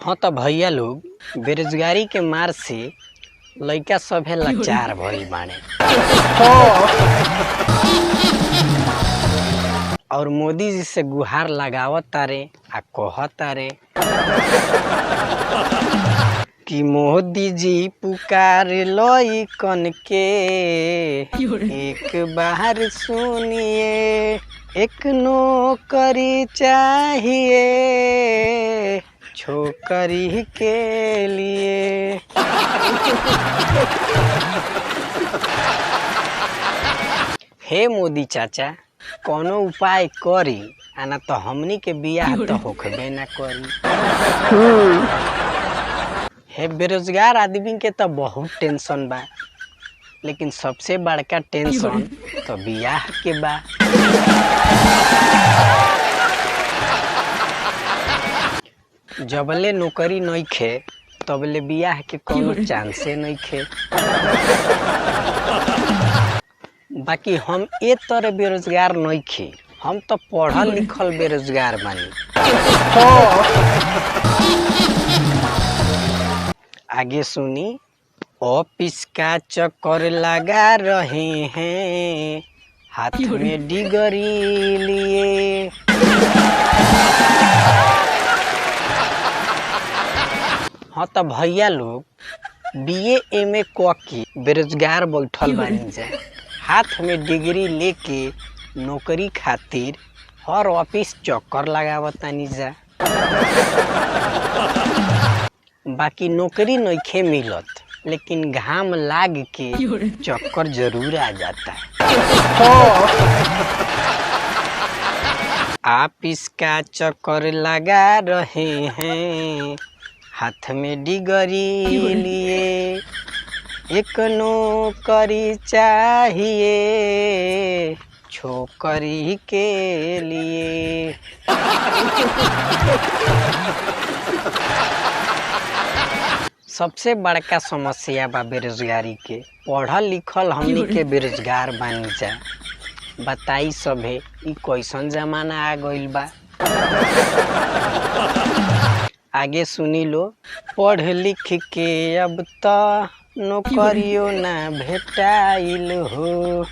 हाँ तो भैया लोग बेरोजगारी के मार से लइका सभे लाचार भइल बाड़े और मोदी जी से गुहार लगावत तारे आ कहत तारे कि मोदी जी पुकार लइकन के एक बार सुनिए, एक नौकरी चाहिए छोकरी के लिए। हे मोदी चाचा कोनो उपाय करी, आना तो हमनी के बियाह तो होखबे ना करी। हे बेरोजगार आदमी के तो बहुत टेंशन बा, लेकिन सबसे बड़का टेंशन तो बियाह के बा। जबले नौकरी नइखे तबले बियाह के कोनो चांसे नइखे। बाकी हम ए तरह बेरोजगार नइखे, हम तो पढ़ल लिखल बेरोजगार बानी। आगे सुनी। ऑफिस का चक्कर लगा रहे हैं, हाथ में डिग्री लिए। हाँ तो भैया लोग बीए एमए क के बेरोजगार बैठल बानी जा, हाथ में डिग्री लेके नौकरी खातिर हर ऑफिस चक्कर लगावतानी जा। बाकी नौकरी नइखे मिलत, लेकिन घाम लाग के चक्कर जरूर आ जाता है। आप इसका चक्कर लगा रहे हैं, हाथ में डिग्री लिए, एक नौकरी चाहिए छोकरी के लिए। सबसे बड़का समस्या बा बेरोजगारी के। पढ़ल लिखल हमनी के बेरोजगार बानी जा। बताई सभे ई कैसन जमाना आ गइल बा। आगे सुनी लो। पढ़ लिख के अब तो नौकरियों ना भेटाइल हो,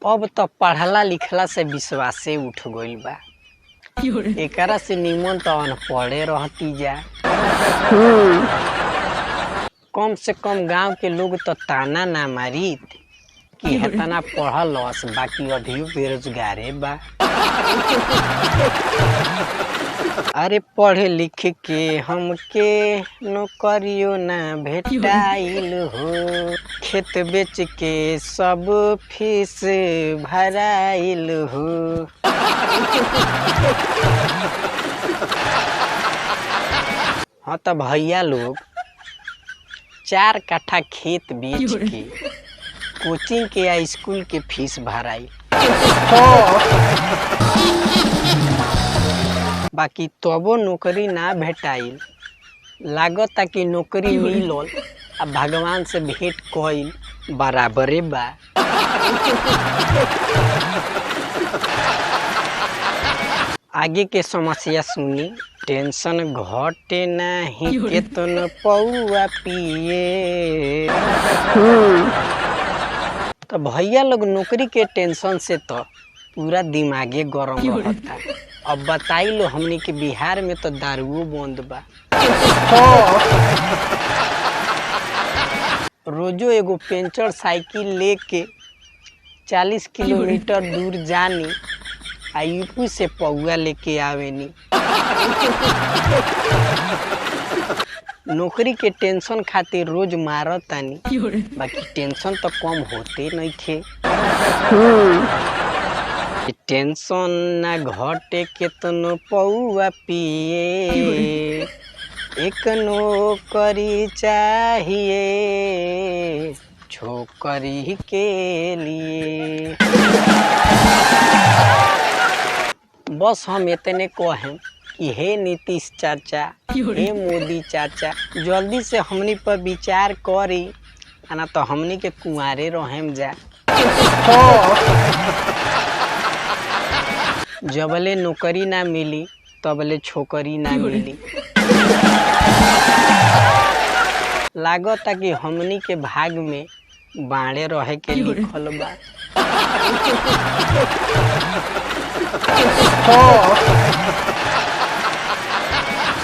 अब तो पढ़ला लिखला से विश्वासे उठ गइल बा। एकरा से निमन तो अनपढ़े रहती जा। कम से कम गांव के लोग तो ताना ना मारित कि हेतना पढ़ल लस, बाकी अभी बेरोजगारे बा। अरे पढ़ लिख के हमके नौकरियों ना भेटाइल हो, खेत बेच के सब फीस भराइल हो। हाँ तो भैया लोग 4 कट्ठा खेत बेच के कोचिंग के या स्कूल के फीस भराई। बाकी तबो नौकरी ना भेटाइल। लागता कि नौकरी मिलल आ भगवान से भेंट कइल बराबरे बा। आगे के समस्या सुनी। टेंशन घटे नहीं केतन पौआ पिए। तो भैया लोग नौकरी के टेंशन से तो पूरा दिमागे गरम रहता। अब बताई लो हमनी के बिहार में तो दारुओ बंद बा। रोजो एगो पेंचर साइकिल लेके 40 किलोमीटर दूर जानी आ यूपी से पौआ लेके आवेनी। नौकरी के टेंशन खातिर रोज मारतानी, बाकी टेंशन तो कम होते नहीं थे। टेंशन ना घटे केतनो पौआ पिए, एक नौकरी चाहिए छोकरी के लिए। बस हम इतने कहें कि हे नीतीश चाचा, हे मोदी चाचा, जल्दी से हमनी पर विचार करी, ना तो हमनी के कुंवारे रहेम जा। जबले नौकरी ना मिली तबले छोकरी ना मिली। लागता कि हमनी के भाग में बाड़े रहे के लिखल बा।